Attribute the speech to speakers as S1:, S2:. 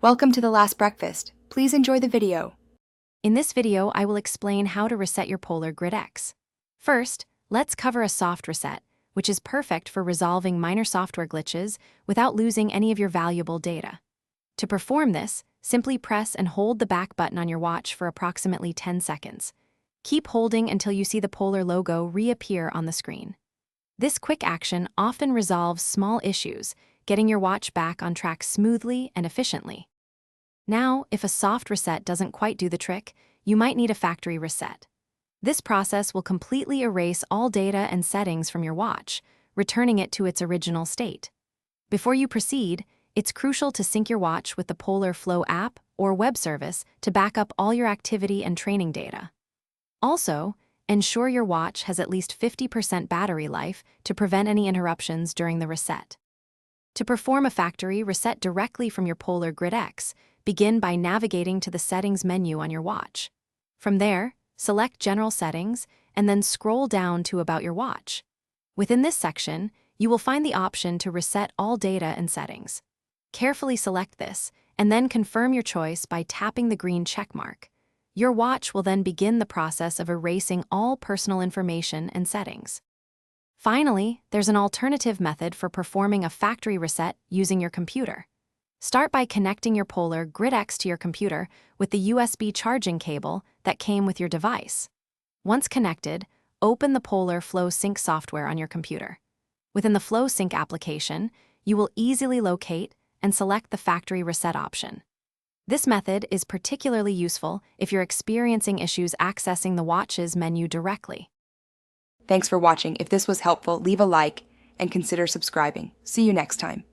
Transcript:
S1: Welcome to The Last Breakfast. Please enjoy the video.
S2: In this video, I will explain how to reset your Polar Grid X. First, let's cover a soft reset, which is perfect for resolving minor software glitches without losing any of your valuable data. To perform this, simply press and hold the back button on your watch for approximately 10 seconds. Keep holding until you see the Polar logo reappear on the screen. This quick action often resolves small issues, getting your watch back on track smoothly and efficiently. Now, if a soft reset doesn't quite do the trick, you might need a factory reset. This process will completely erase all data and settings from your watch, returning it to its original state. Before you proceed, it's crucial to sync your watch with the Polar Flow app or web service to back up all your activity and training data. Also, ensure your watch has at least 50% battery life to prevent any interruptions during the reset. To perform a factory reset directly from your Polar Grid X, begin by navigating to the Settings menu on your watch. From there, select General Settings and then scroll down to About your watch. Within this section, you will find the option to reset all data and settings. Carefully select this and then confirm your choice by tapping the green check mark. Your watch will then begin the process of erasing all personal information and settings. Finally, there's an alternative method for performing a factory reset using your computer. Start by connecting your Polar Grid X to your computer with the USB charging cable that came with your device. Once connected, open the Polar Flow Sync software on your computer. Within the Flow Sync application, you will easily locate and select the factory reset option. This method is particularly useful if you're experiencing issues accessing the watch's menu directly.
S1: Thanks for watching. If this was helpful, leave a like and consider subscribing. See you next time.